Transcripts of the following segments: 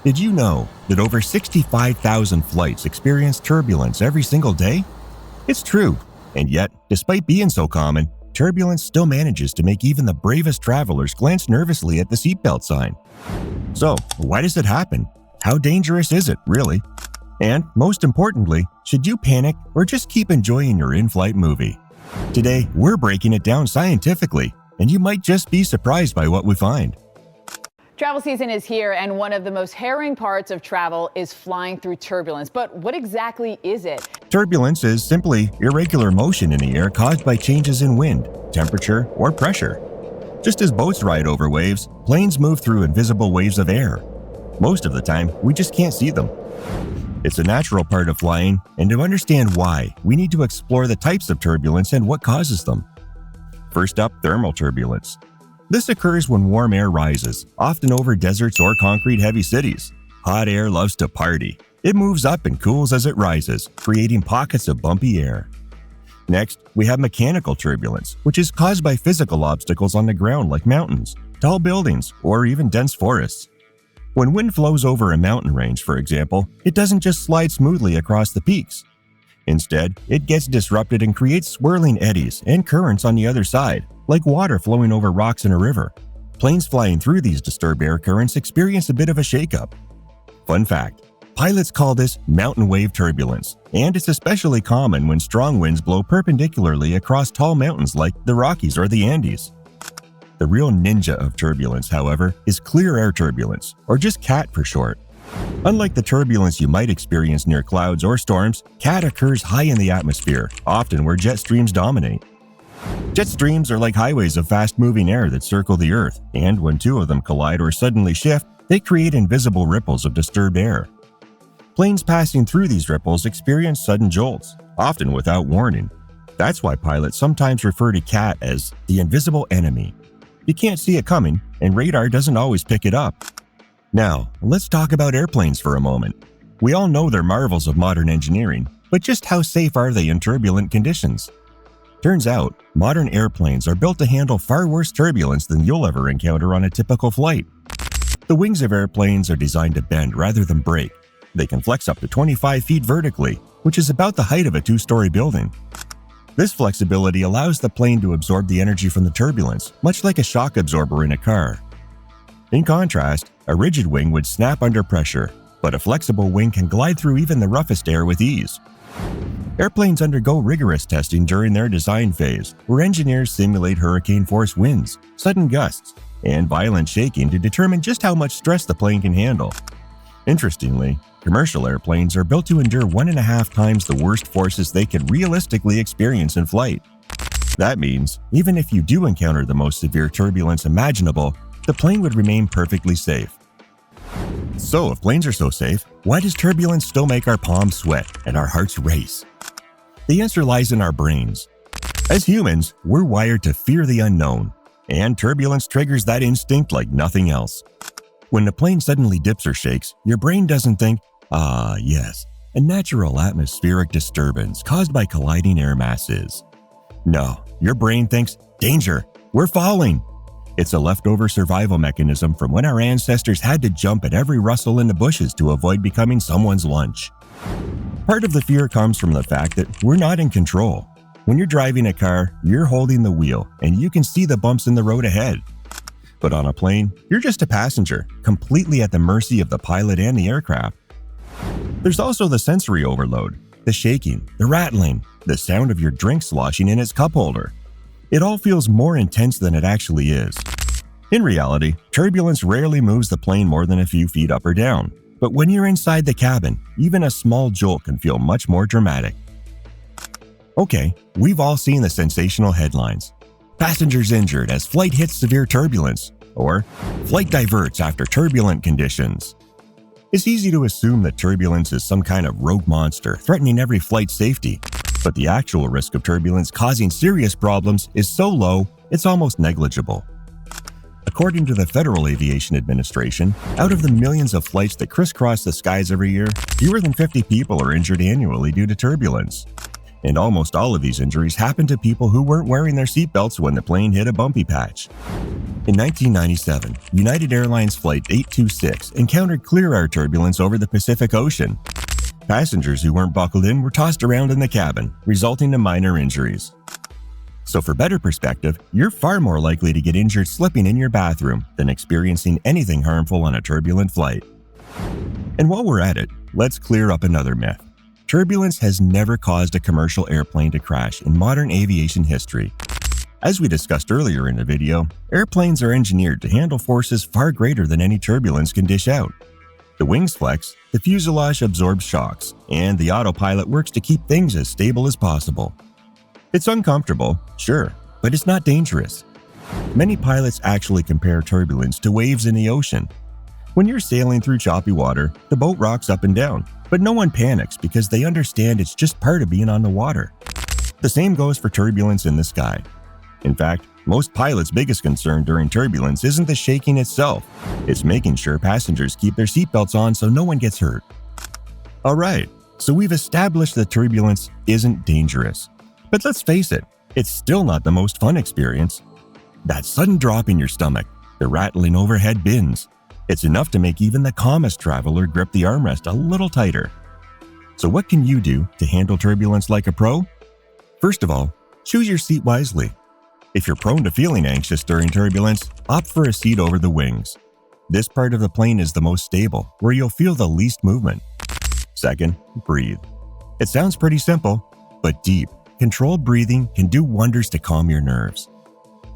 Did you know that over 65,000 flights experience turbulence every single day? It's true, and yet, despite being so common, turbulence still manages to make even the bravest travelers glance nervously at the seatbelt sign. So, why does it happen? How dangerous is it, really? And, most importantly, should you panic or just keep enjoying your in-flight movie? Today, we're breaking it down scientifically, and you might just be surprised by what we find. Travel season is here, and one of the most harrowing parts of travel is flying through turbulence. But what exactly is it? Turbulence is simply irregular motion in the air caused by changes in wind, temperature, or pressure. Just as boats ride over waves, planes move through invisible waves of air. Most of the time, we just can't see them. It's a natural part of flying, and to understand why, we need to explore the types of turbulence and what causes them. First up, thermal turbulence. This occurs when warm air rises, often over deserts or concrete-heavy cities. Hot air loves to party. It moves up and cools as it rises, creating pockets of bumpy air. Next, we have mechanical turbulence, which is caused by physical obstacles on the ground like mountains, tall buildings, or even dense forests. When wind flows over a mountain range, for example, it doesn't just slide smoothly across the peaks. Instead, it gets disrupted and creates swirling eddies and currents on the other side, like water flowing over rocks in a river. Planes flying through these disturbed air currents experience a bit of a shakeup. Fun fact, pilots call this mountain wave turbulence, and it's especially common when strong winds blow perpendicularly across tall mountains like the Rockies or the Andes. The real ninja of turbulence, however, is clear air turbulence, or just CAT for short. Unlike the turbulence you might experience near clouds or storms, CAT occurs high in the atmosphere, often where jet streams dominate. Jet streams are like highways of fast-moving air that circle the Earth, and when two of them collide or suddenly shift, they create invisible ripples of disturbed air. Planes passing through these ripples experience sudden jolts, often without warning. That's why pilots sometimes refer to CAT as the invisible enemy. You can't see it coming, and radar doesn't always pick it up. Now, let's talk about airplanes for a moment. We all know they're marvels of modern engineering, but just how safe are they in turbulent conditions? Turns out, modern airplanes are built to handle far worse turbulence than you'll ever encounter on a typical flight. The wings of airplanes are designed to bend rather than break. They can flex up to 25 feet vertically, which is about the height of a two-story building. This flexibility allows the plane to absorb the energy from the turbulence, much like a shock absorber in a car. In contrast, a rigid wing would snap under pressure, but a flexible wing can glide through even the roughest air with ease. Airplanes undergo rigorous testing during their design phase, where engineers simulate hurricane-force winds, sudden gusts, and violent shaking to determine just how much stress the plane can handle. Interestingly, commercial airplanes are built to endure 1.5 times the worst forces they can realistically experience in flight. That means, even if you do encounter the most severe turbulence imaginable, the plane would remain perfectly safe. So, if planes are so safe, why does turbulence still make our palms sweat and our hearts race? The answer lies in our brains. As humans, we're wired to fear the unknown, and turbulence triggers that instinct like nothing else. When the plane suddenly dips or shakes, your brain doesn't think, "Ah, yes, a natural atmospheric disturbance caused by colliding air masses." No, your brain thinks, "Danger, we're falling." It's a leftover survival mechanism from when our ancestors had to jump at every rustle in the bushes to avoid becoming someone's lunch. Part of the fear comes from the fact that we're not in control. When you're driving a car, you're holding the wheel, and you can see the bumps in the road ahead. But on a plane, you're just a passenger, completely at the mercy of the pilot and the aircraft. There's also the sensory overload, the shaking, the rattling, the sound of your drink sloshing in its cup holder. It all feels more intense than it actually is. In reality, turbulence rarely moves the plane more than a few feet up or down. But when you're inside the cabin, even a small jolt can feel much more dramatic. Okay, we've all seen the sensational headlines. Passengers injured as flight hits severe turbulence, or flight diverts after turbulent conditions. It's easy to assume that turbulence is some kind of rogue monster threatening every flight's safety, but the actual risk of turbulence causing serious problems is so low, it's almost negligible. According to the Federal Aviation Administration, out of the millions of flights that crisscross the skies every year, fewer than 50 people are injured annually due to turbulence. And almost all of these injuries happened to people who weren't wearing their seatbelts when the plane hit a bumpy patch. In 1997, United Airlines Flight 826 encountered clear air turbulence over the Pacific Ocean. Passengers who weren't buckled in were tossed around in the cabin, resulting in minor injuries. So for better perspective, you're far more likely to get injured slipping in your bathroom than experiencing anything harmful on a turbulent flight. And while we're at it, let's clear up another myth. Turbulence has never caused a commercial airplane to crash in modern aviation history. As we discussed earlier in the video, airplanes are engineered to handle forces far greater than any turbulence can dish out. The wings flex, the fuselage absorbs shocks, and the autopilot works to keep things as stable as possible. It's uncomfortable, sure, but it's not dangerous. Many pilots actually compare turbulence to waves in the ocean. When you're sailing through choppy water, the boat rocks up and down, but no one panics because they understand it's just part of being on the water. The same goes for turbulence in the sky. In fact, most pilots' biggest concern during turbulence isn't the shaking itself, it's making sure passengers keep their seatbelts on so no one gets hurt. Alright, so we've established that turbulence isn't dangerous. But let's face it, it's still not the most fun experience. That sudden drop in your stomach, the rattling overhead bins, it's enough to make even the calmest traveler grip the armrest a little tighter. So what can you do to handle turbulence like a pro? First of all, choose your seat wisely. If you're prone to feeling anxious during turbulence, opt for a seat over the wings. This part of the plane is the most stable, where you'll feel the least movement. Second, breathe. It sounds pretty simple, but deep, controlled breathing can do wonders to calm your nerves.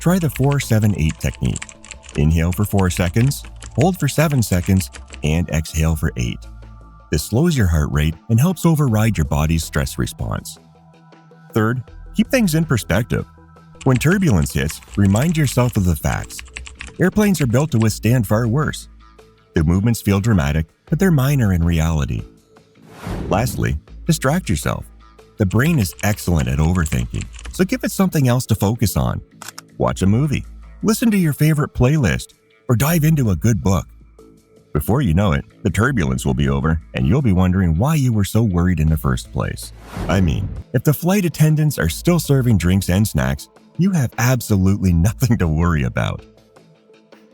Try the 4-7-8 technique. Inhale for 4 seconds, hold for 7 seconds, and exhale for 8. This slows your heart rate and helps override your body's stress response. Third, keep things in perspective. When turbulence hits, remind yourself of the facts. Airplanes are built to withstand far worse. The movements feel dramatic, but they're minor in reality. Lastly, distract yourself. The brain is excellent at overthinking, so give it something else to focus on. Watch a movie, listen to your favorite playlist, or dive into a good book. Before you know it, the turbulence will be over, and you'll be wondering why you were so worried in the first place. I mean, if the flight attendants are still serving drinks and snacks, you have absolutely nothing to worry about.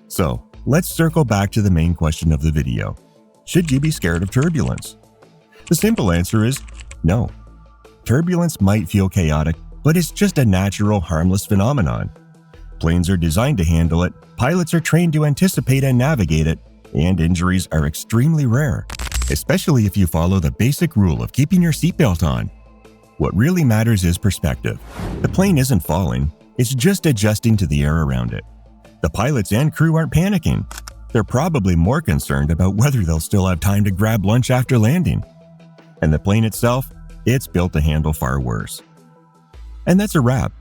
So, let's circle back to the main question of the video. Should you be scared of turbulence? The simple answer is no. Turbulence might feel chaotic, but it's just a natural, harmless phenomenon. Planes are designed to handle it, pilots are trained to anticipate and navigate it, and injuries are extremely rare, especially if you follow the basic rule of keeping your seatbelt on. What really matters is perspective. The plane isn't falling, it's just adjusting to the air around it. The pilots and crew aren't panicking. They're probably more concerned about whether they'll still have time to grab lunch after landing. And the plane itself, it's built to handle far worse. And that's a wrap.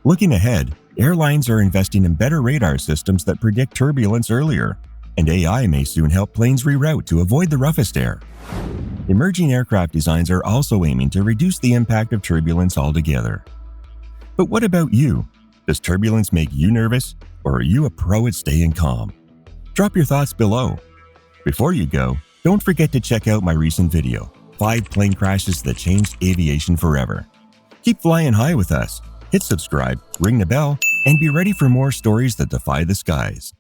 Looking ahead, airlines are investing in better radar systems that predict turbulence earlier, and AI may soon help planes reroute to avoid the roughest air. Emerging aircraft designs are also aiming to reduce the impact of turbulence altogether. But what about you? Does turbulence make you nervous, or are you a pro at staying calm? Drop your thoughts below. Before you go, don't forget to check out my recent video, 5 plane crashes that changed aviation forever. Keep flying high with us. Hit subscribe, ring the bell, and be ready for more stories that defy the skies.